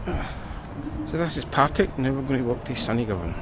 So this is Partick, now we're going to walk to Sunnygovan.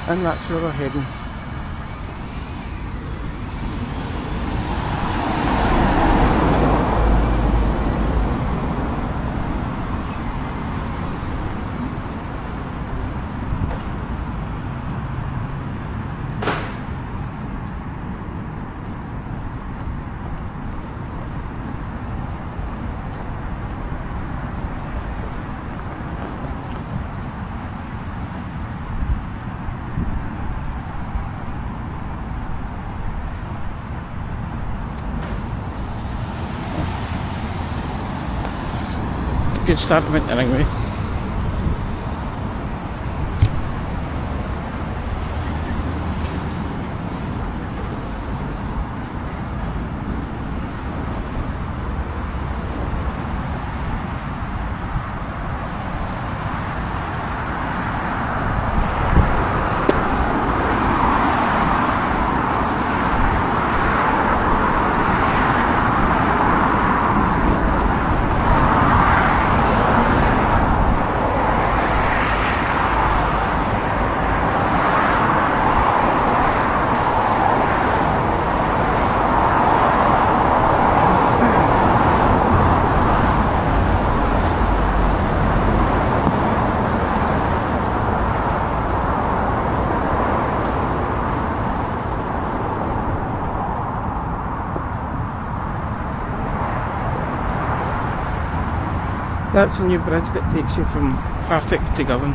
And that's where we're heading. Good start of winter anyway. That's a new bridge that takes you from Partick to Govan.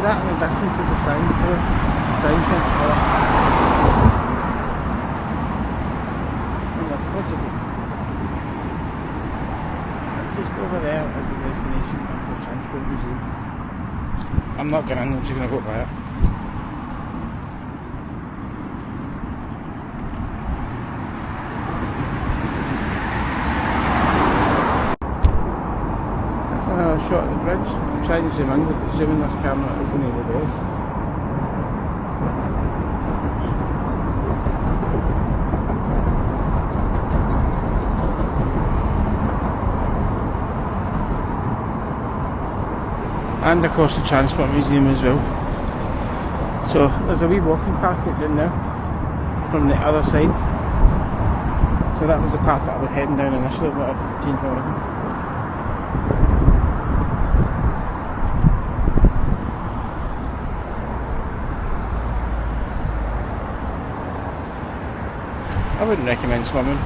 That in the distance is the signs to it. Signs like that. And that's Portugal. Just over there is the destination of the Transport Museum. I'm not going in, I'm just going to go by it. That's another shot of the bridge. I'm trying to zoom in, but zooming this camera isn't the best. And of course the Transport Museum as well. So there's a wee walking path down there from the other side. So that was the path that I was heading down initially, but I've changed my mind. I wouldn't recommend swimming.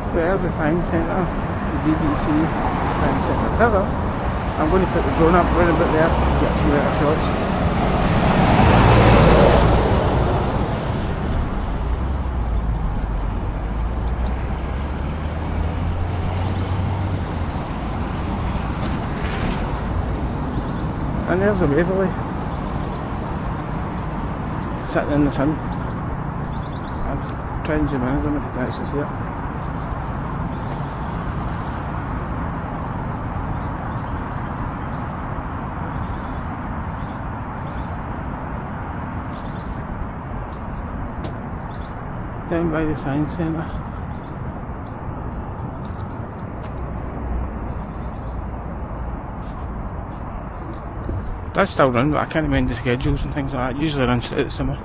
So there's the science centre, the BBC Science Centre. However, I'm going to put the drone up right about there to get some better shots. And there's the Waverley, sitting in the sun. I'm trying to zoom in, I don't know if you can actually see it. Down by the Science Centre. That's still run, but I can't remember the schedules and things like that. It usually runs throughout the summer.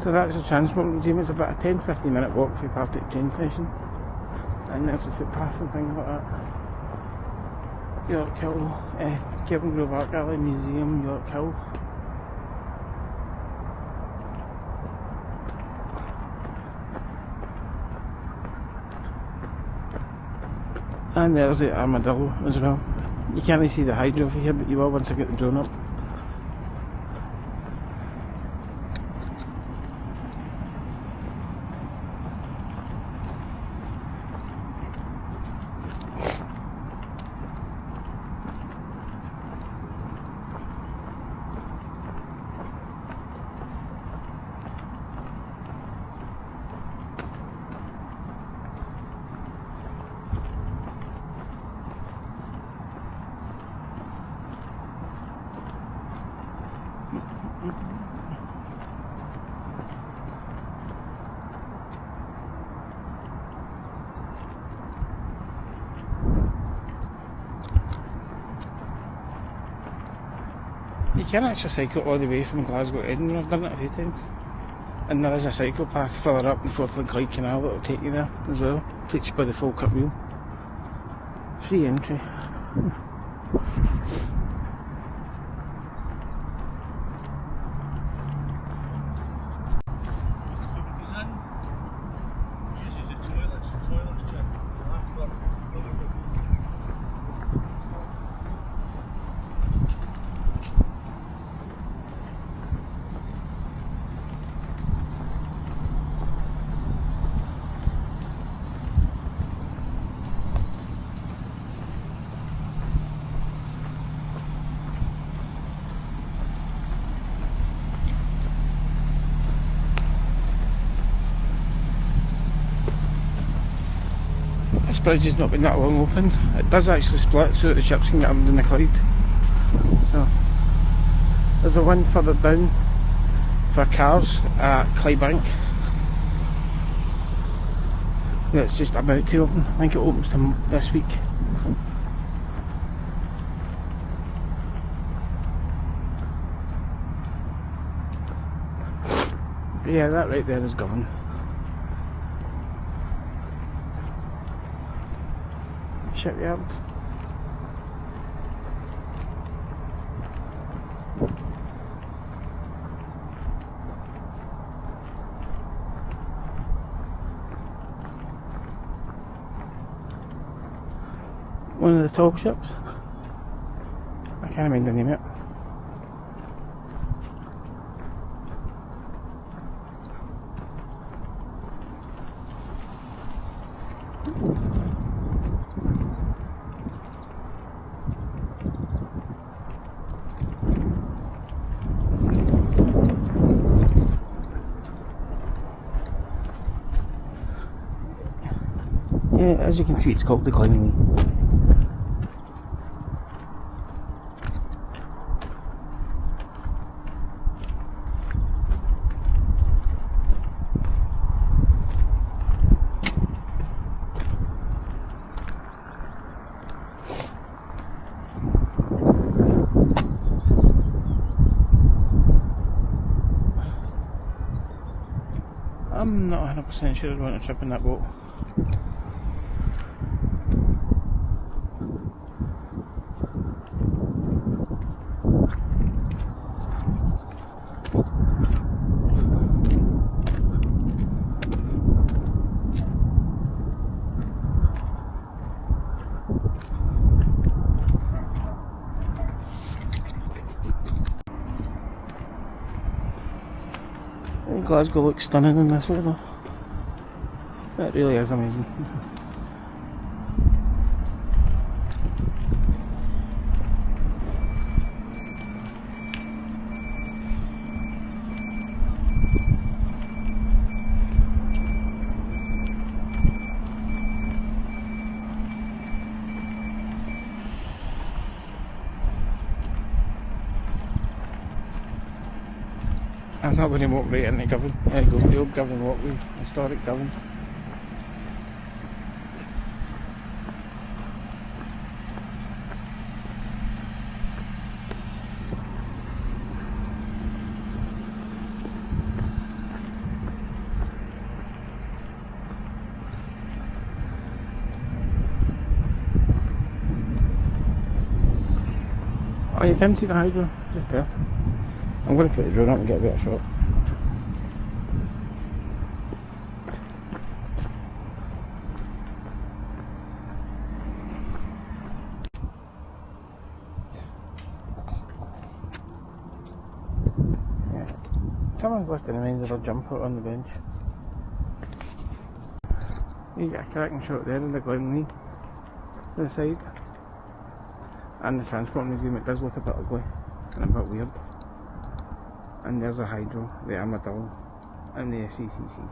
So that's the Transport Museum. It's about a 10-15 minute walk from Partick train station, and there's the footpaths and things like that. York Hill, Kelvin Grove Art Gallery Museum, York Hill. And there's the Armadillo as well. You can't really see the hydro over here, but you will once I get the drone up. You can actually cycle all the way from Glasgow to Edinburgh. I've done it a few times. And there is a cycle path further up the Forthland Clyde Canal that will take you there as well. Takes you by the Falkirk Wheel. Free entry. This bridge has not been that long open. It does actually split so that the ships can get up in the Clyde. So there's a one further down for cars at Clydebank. It's just about to open. I think it opens this week. But yeah, that right there is Govan. Shipyard. One of the tall ships. I can't remember the name of it. Yeah, as you can see, it's called the Climbing Wheel. I'm not 100% sure I'd want to trip in that boat. Glasgow looks stunning in this weather. It really is amazing. I'm not going to walk right into Govan. The old Govan walkway, historic Govan. Oh, you can see the hydro just there. I'm going to put the drone up and get a better shot. Yeah. Someone's left in the mains of a jumper on the bench. You get a cracking shot there in the Glenlee, the side. And the Transport Museum, it does look a bit ugly and a bit weird. And there's a hydro, the Armadillo, and the CCC.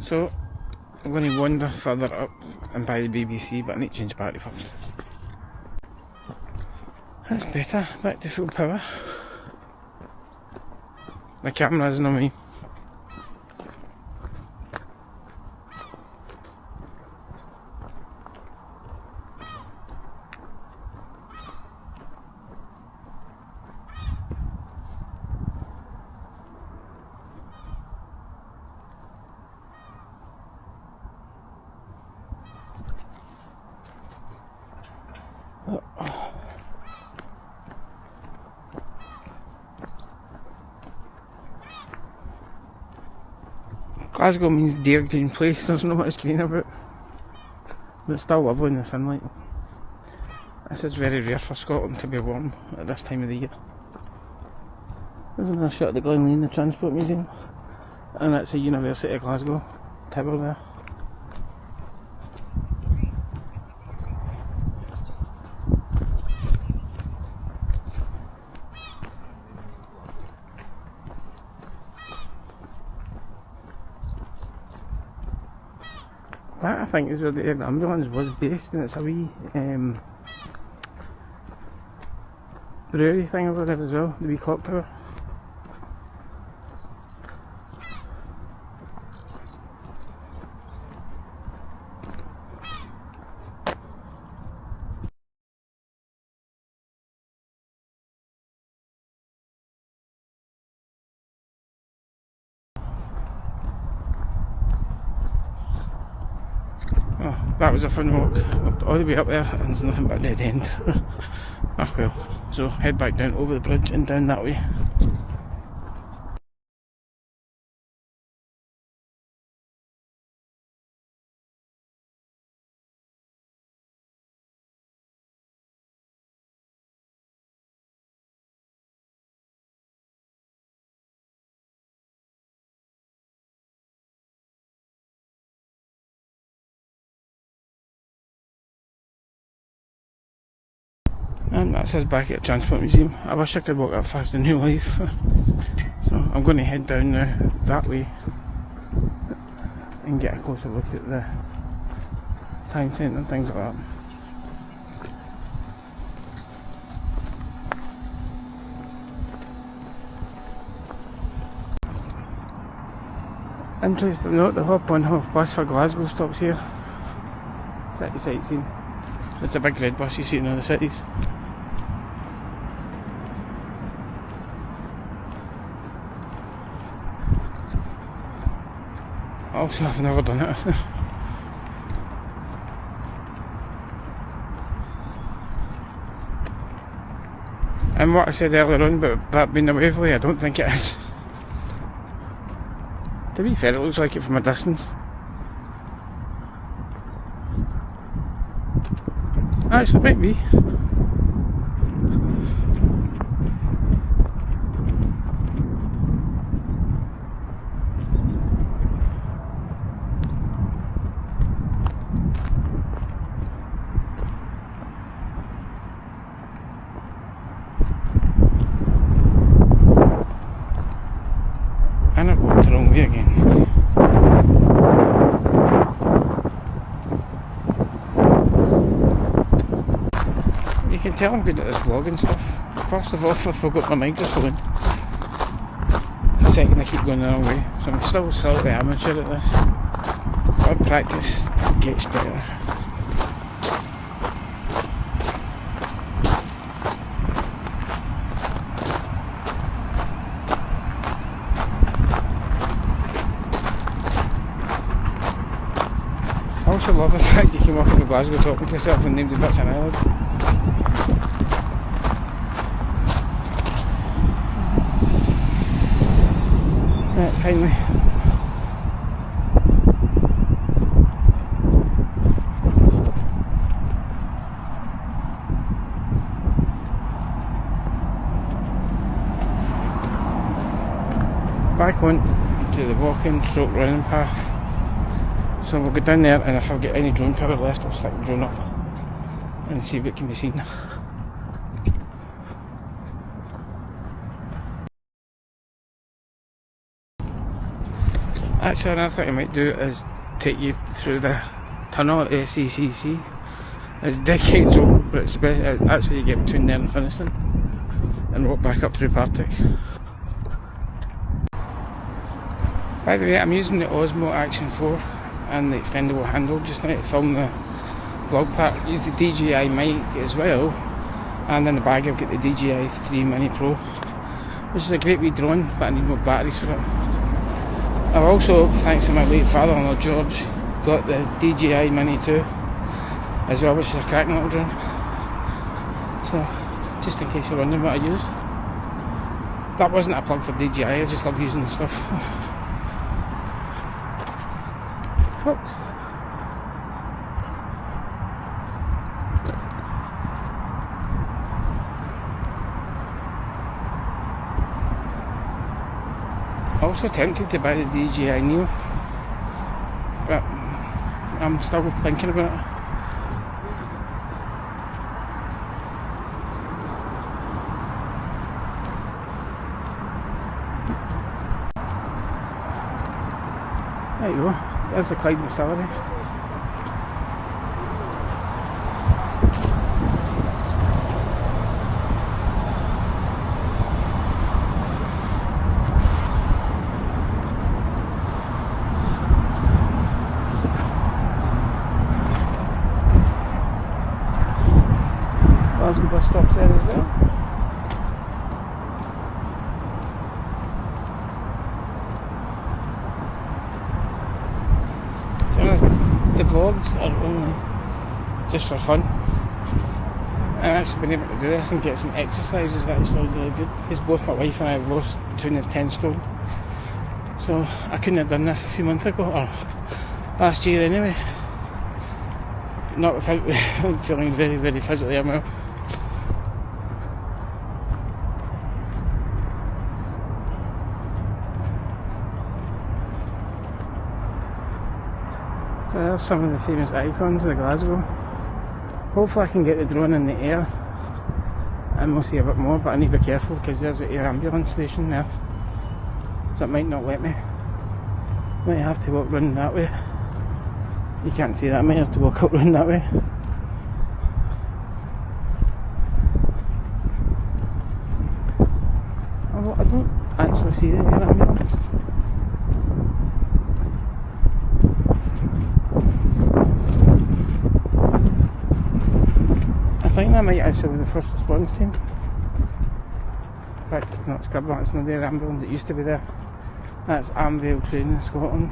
So I'm going to wander further up and buy the BBC, but I need to change battery first. That's better, back to full power. The camera isn't on me. Glasgow means dear green place, there's not much green about, but it's still lovely in the sunlight. This is very rare for Scotland to be warm at this time of the year. There's another shot of the Glen Lane, the Transport Museum, and that's the University of Glasgow tower there. That I think is where the air ambulance was based, and it's a wee brewery thing over there as well, the wee clock tower. Oh, that was a fun walk. Walked all the way up there and there's nothing but a dead end. Ah well, so head back down over the bridge and down that way. And that's us back at the Transport Museum. I wish I could walk that fast in real life. So I'm going to head down now that way and get a closer look at the science centre and things like that. Interesting note, the hop on hop bus for Glasgow stops here. City sightseeing. So it's a big red bus you see in other cities. Also, I've never done it. And what I said earlier on about that being a Waverley, I don't think it is. To be fair, it looks like it from a distance. Actually, it might be. And I've walked the wrong way again. You can tell I'm good at this vlogging stuff. First of all, I forgot my microphone. Second, I keep going the wrong way. So I'm still slightly amateur at this. But practice gets better. I also love the fact you can walk into Glasgow talking to yourself and nobody bats an eyelid. Right, finally. Back on to the walking stroke running path. So we'll go down there, and if I've got any drone power left, I'll stick the drone up and see what can be seen. Actually, another thing I might do is take you through the tunnel at SCCC. It's decades old, but it's best, that's where you get between there and Finniston and walk back up through Partick. By the way, I'm using the Osmo Action 4 and the extendable handle just now to film the vlog part. I use the DJI mic as well, and in the bag I've got the DJI 3 Mini Pro, which is a great wee drone, but I need more batteries for it. I've also, thanks to my late father-in-law George, got the DJI Mini 2 as well, which is a cracking little drone. So, just in case you're wondering what I use. That wasn't a plug for DJI, I just love using the stuff. Folks. Also tempted to buy the DJI Neo, but I'm still thinking about it. There you go, there's the Clyde Distillery. Glasgow bus stops there as well. To be honest, the vlogs are only just for fun. I've actually been able to do this and get some exercise is actually really good, because both my wife and I have lost between us 10 stone. So I couldn't have done this a few months ago, or last year anyway. Not without feeling very, very physically unwell. So there's some of the famous icons of Glasgow. Hopefully I can get the drone in the air and we'll see a bit more, but I need to be careful because there's an air ambulance station there, so it might not let me. Might have to walk round that way. You can't see that, I might have to walk up round that way. Although I don't actually see the air ambulance. I think that might actually be the first response team. In fact, it's not Scrub, it's not the air ambulance that used to be there. That's Amvale Train in Scotland.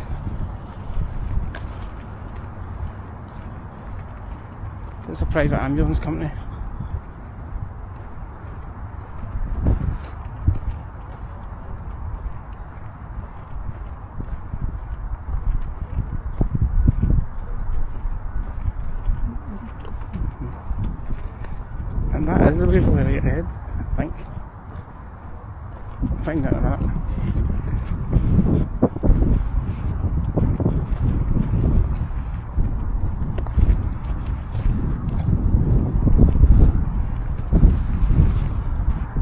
It's a private ambulance company. And that is the way right ahead, I think. I'll find out in a minute.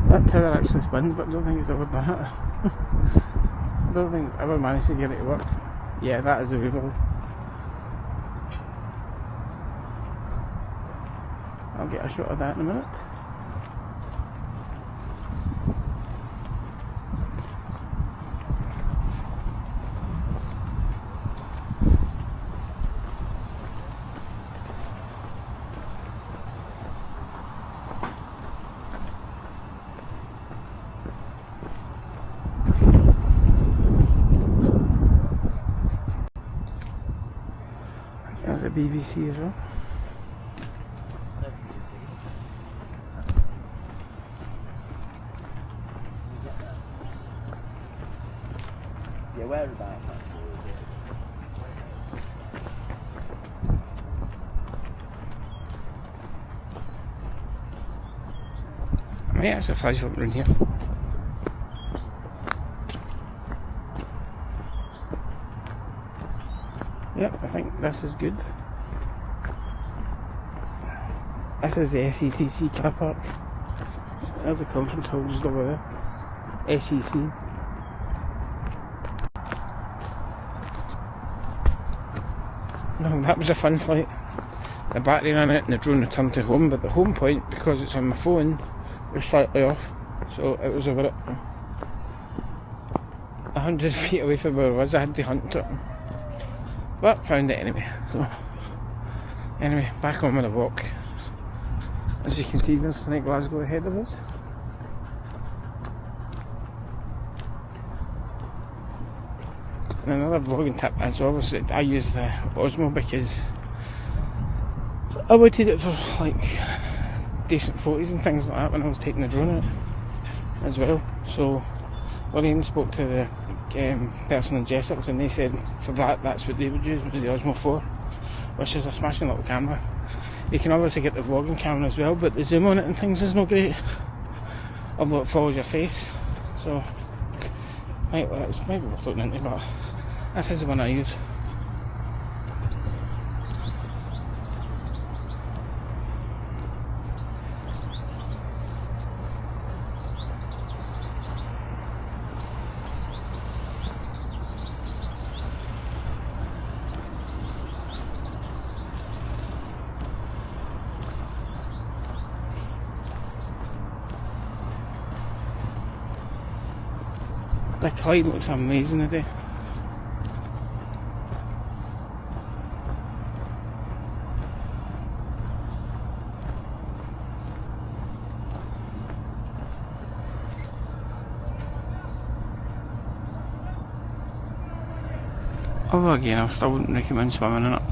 That tower actually spins, but I don't think it's ever done it. I don't think I ever managed to get it to work. Yeah, that is the river. I'll get a shot of that in a minute. There's a BBC as well. Yeah, where about? I might actually flash up around here. Yep, I think this is good. This is the SCCC car park. There's a conference hall just over there. SEC. No, that was a fun flight. The battery ran out and the drone returned to home, but the home point, because it's on my phone, was slightly off, so it was over it. 100 feet away from where I was, I had to hunt it. But found it anyway. So anyway, back on with the walk. As you can see, there's Glasgow ahead of us. And another vlogging tip is obviously I use the Osmo because I wanted it for like decent photos and things like that when I was taking the drone out as well. So Lorraine spoke to the person in Jessups and they said for that's what they would use, was the Osmo 4, which is a smashing little camera. You can obviously get the vlogging camera as well, but the zoom on it and things is not great, although it follows your face. So might be worth looking into, but this is the one I use. The Clyde looks amazing today. Although again, I still wouldn't recommend swimming in it.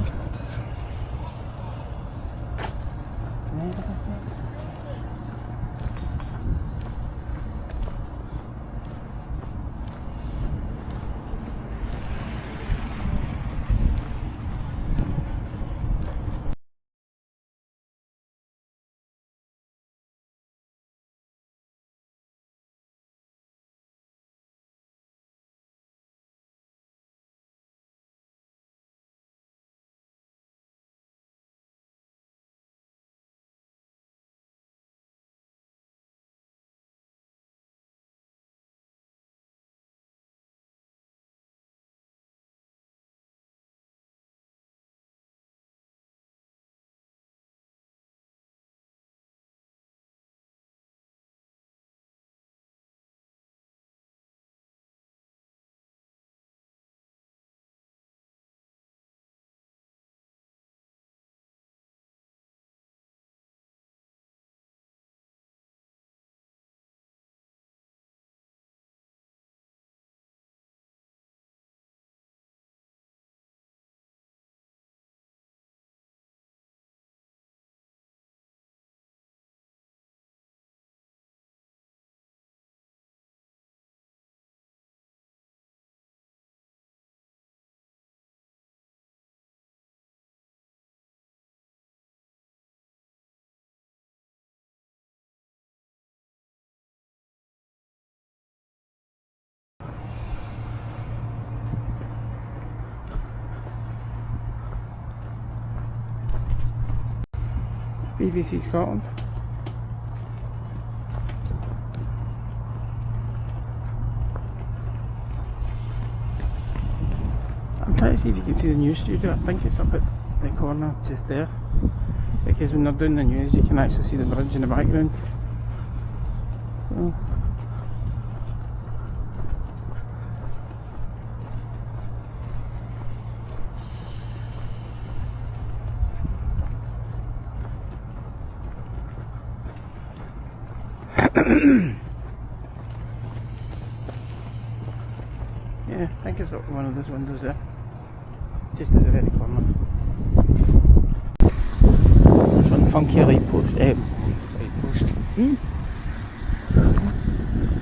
BBC Scotland. I'm trying to see if you can see the news studio. I think it's up at the corner just there, because when they're doing the news you can actually see the bridge in the background. So. Yeah, I think it's one of those windows there, just at the very corner. This one funky light post.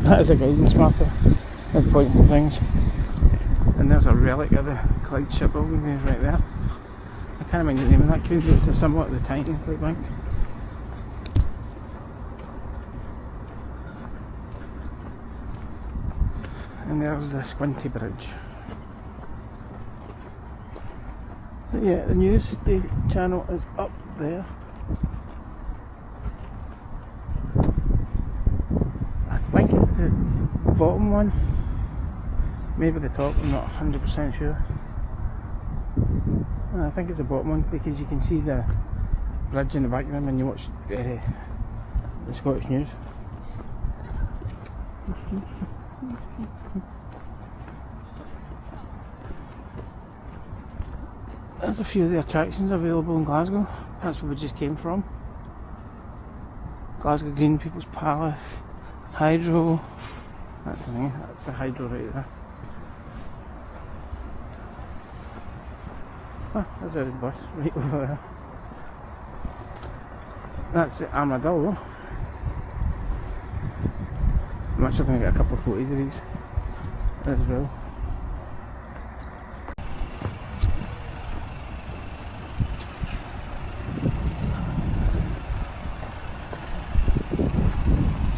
That is a guidance marker that points to things. And there's a relic of the Clyde shipbuilding days right there. I can't remember the name of that cruise, but it's somewhat of the Titan Clyde Bank. And there's the Squinty Bridge. So yeah, the news channel is up there. I think it's the bottom one, maybe the top, I'm not 100% sure. I think it's the bottom one because you can see the bridge in the background when you watch the Scottish news. There's a few of the attractions available in Glasgow. That's where we just came from. Glasgow Green, People's Palace, Hydro. That's the thing, that's the Hydro right there. Oh, there's a bus right over there. That's the Armadillo. I'm actually going to get a couple of photos of these as well.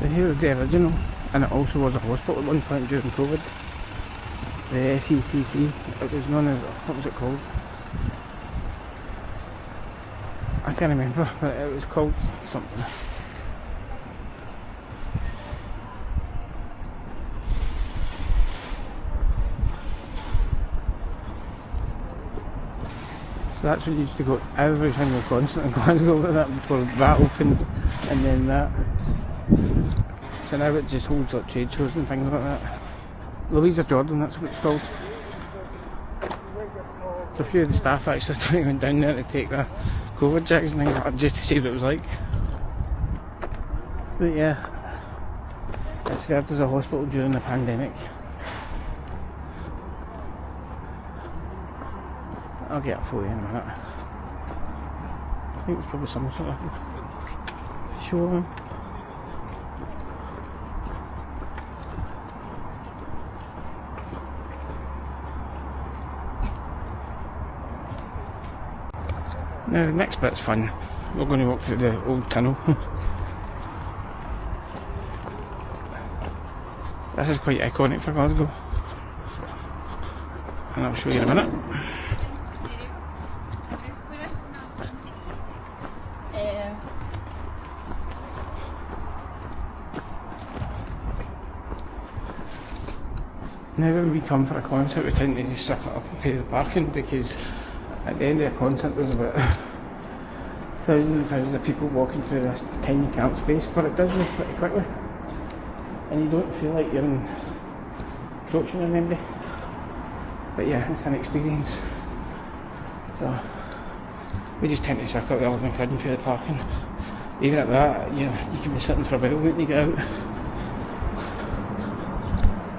So here's the original, and it also was a hospital at one point during COVID. The SECC, it was known as, what was it called? I can't remember, but it was called something. So that's when you used to go every single concert in Glasgow with that before that opened, and then that. So now it just holds like trade shows and things like that. Louisa Jordan, that's what it's called. So a few of the staff actually went down there to take their COVID checks and things like that just to see what it was like. But yeah, it served as a hospital during the pandemic. I'll get a photo in a minute. I think it's probably some sort of show them. Now the next bit's fun. We're going to walk through the old tunnel. This is quite iconic for Glasgow, and I'll show you in a minute. Now when we come for a concert we tend to suck it up and pay the parking, because at the end of a concert there's about thousands and thousands of people walking through this tiny camp space, but it does move pretty quickly and you don't feel like you're encroaching on anybody. But yeah, it's an experience. So we just tend to suck up the other than could and pay the parking. Even at that, you can be sitting for a while waiting to get out.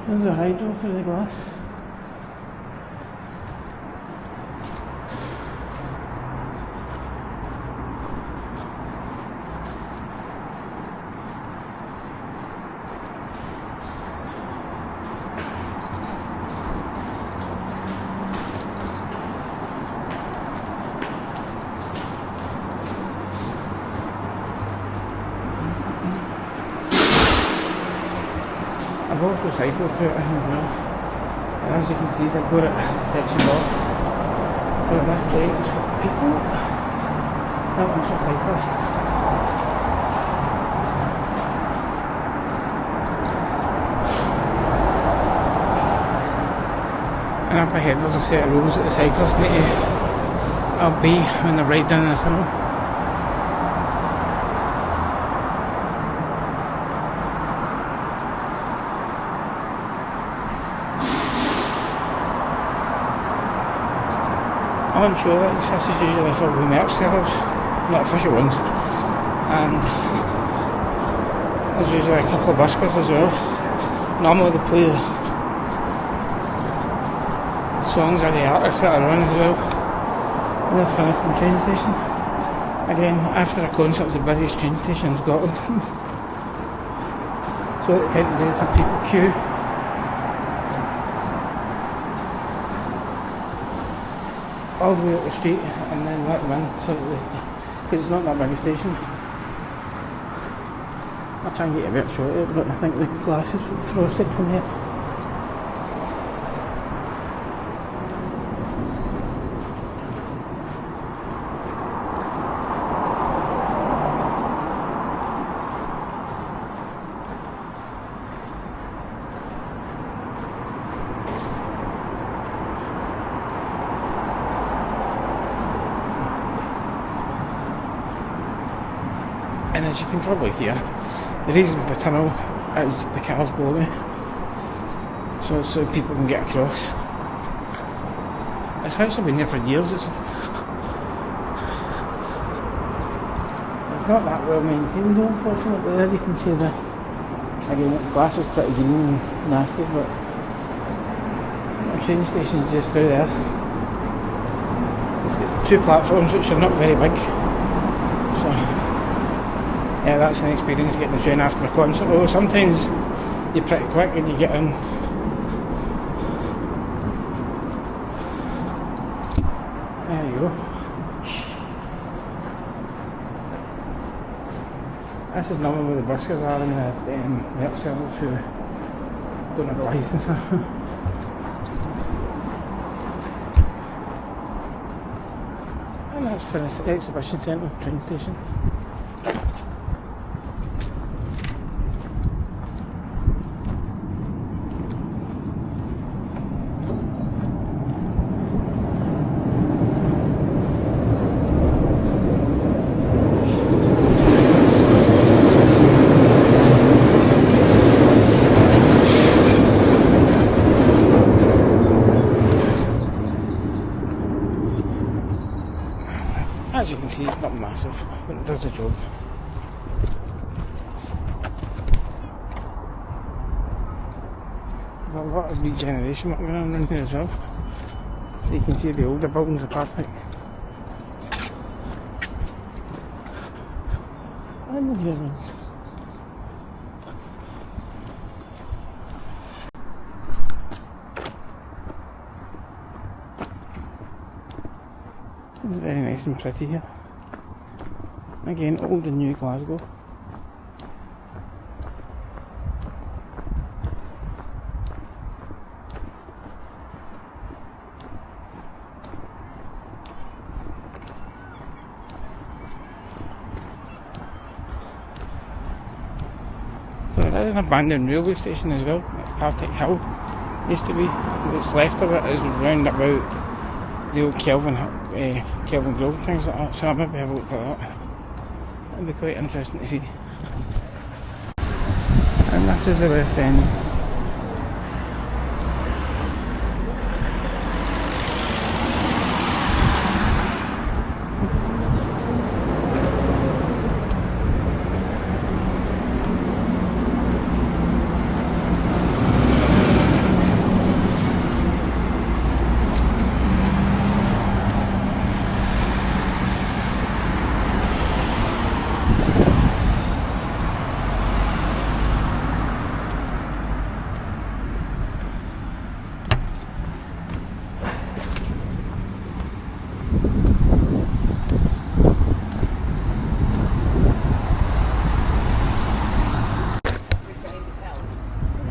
There's a Hydro through the glass. I've also cycled through it as well, and as you can see they've got it sectioned off. So this lane is for people, that one's for cyclists. And up ahead there's a set of rules that the cyclists need to obey when they're right down the tunnel. I'm unsure, this is usually for the merch sellers, not official ones, and there's usually a couple of buskers as well. Normally they play the songs of the artists that are on as well. We're finished in the train station. Again, after a concert it's the busiest train station in Scotland. So what they tend to do is have people queue. All the way up the street and then let them in, so because it's not that big a station. I'll try and get a bit short of it, but I think the glass is frosted from here. And as you can probably hear, the reason for the tunnel is the cars below me, so people can get across. It's actually been there for years. It's not that well maintained though, unfortunately. There you can see the, again, the glass is pretty green and nasty, but the train station is just through there. It's got 2 platforms which are not very big, so yeah, that's an experience getting the train after a concert. Although sometimes you're pretty quick and you get in. There you go. This is normally where the buskers are in the upsells who don't have a licence. And that's for the exhibition centre train station. As you can see, it's not massive, but it does the job. There's a lot of regeneration work going on in here as well. So you can see the older buildings are perfect. And the new ones. It's very nice and pretty here. Again, old and new Glasgow. So there is an abandoned railway station as well, at Partick Hill. Used to be. What's left of it is round about the old Kelvin Grove and things like that, so I'll maybe have a look at that. That'd be quite interesting to see. And this is the West End.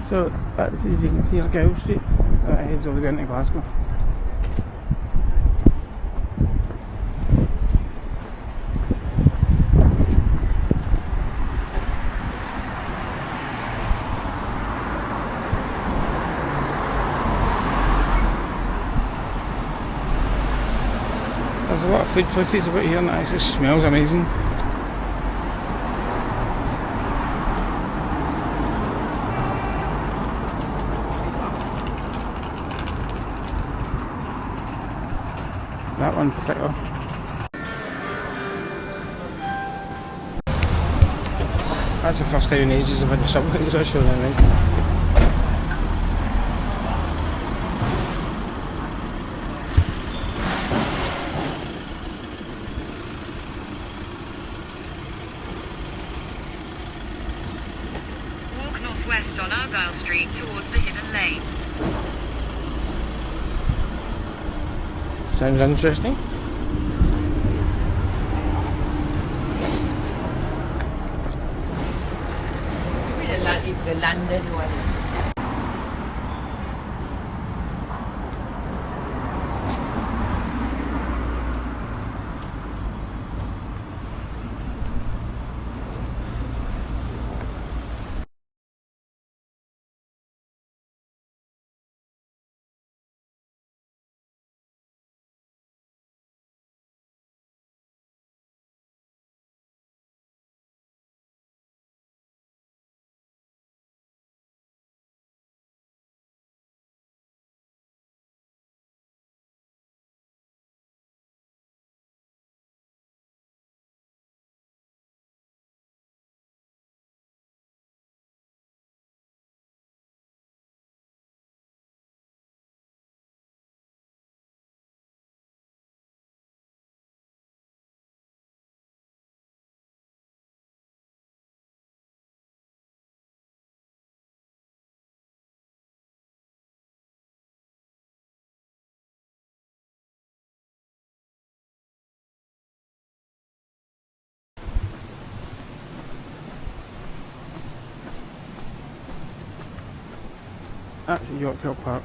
So that's, as you can see, Argyle Street that heads all the way into Glasgow. There's a lot of food places about here and it actually smells amazing. That one in particular. That's the first time in ages I've had the subway, so I show them right. Walk northwest on Argyle Street towards the hidden lane. Sounds interesting. Maybe the London one. That's at York Hill Park.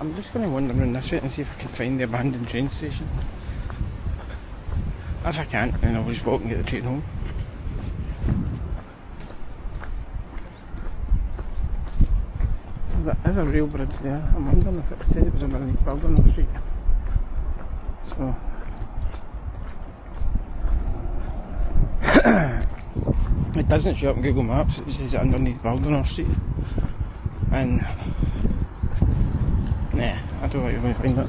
I'm just going to wander around this way and see if I can find the abandoned train station. If I can't, then I'll just walk and get the train home. So there is a rail bridge there. I'm wondering if it said it was underneath Baldwin Street. So it doesn't show up on Google Maps, it says underneath Baldwin Street. And nah, I don't know how you're going to find it.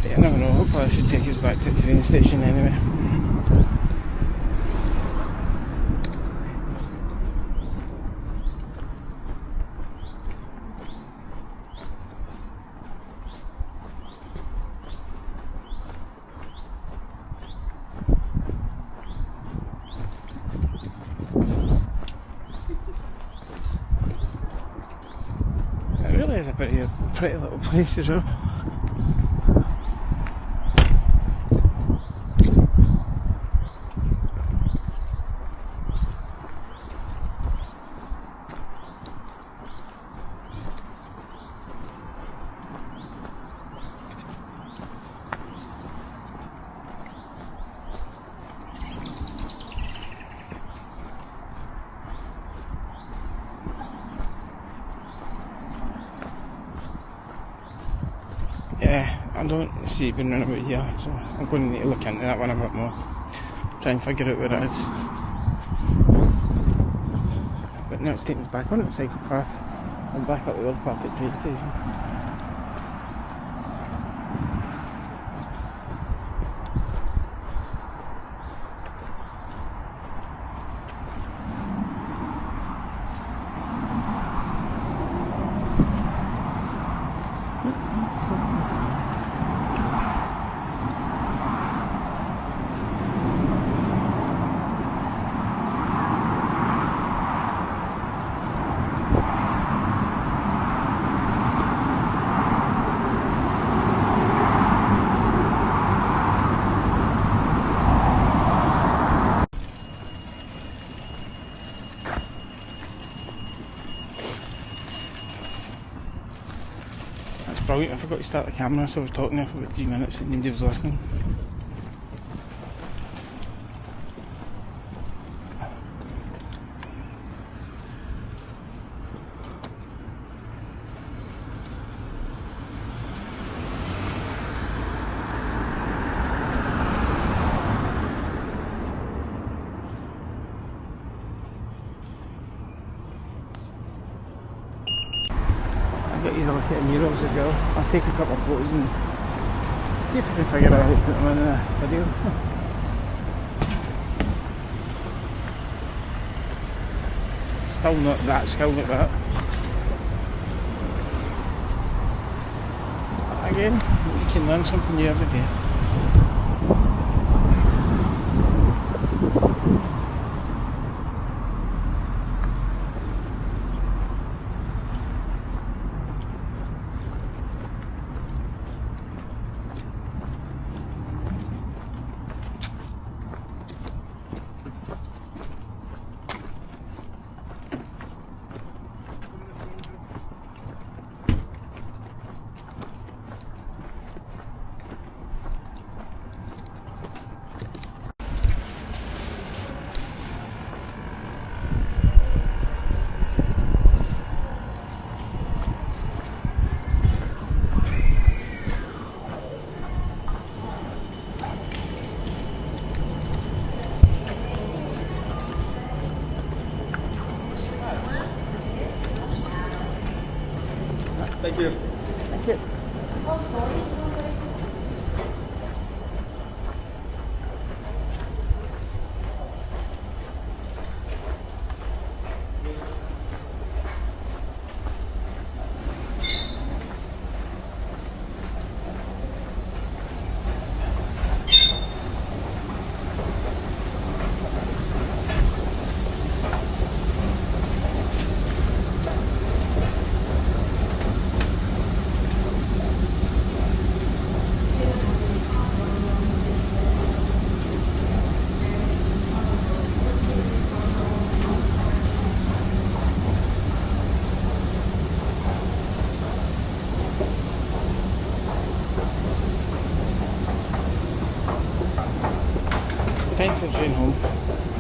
But I never know, hopefully I should take us back to the train station anyway. It really is a pretty little place as well. Yeah, I don't see it being run about here, so I'm going to need to look into that one a bit more. Try and figure out where it is. But now it's taking us back on the cycle path. I'm back at the old part at train station. Brilliant, I forgot to start the camera, so I was talking there for about 3 minutes and nobody was listening. Get these a look at the murals as well. I'll take a couple of photos and see if I can figure out how to put them in a video. Still not that skilled at that. But again, you can learn something new every day. Thank you. Thank you. time for the train home.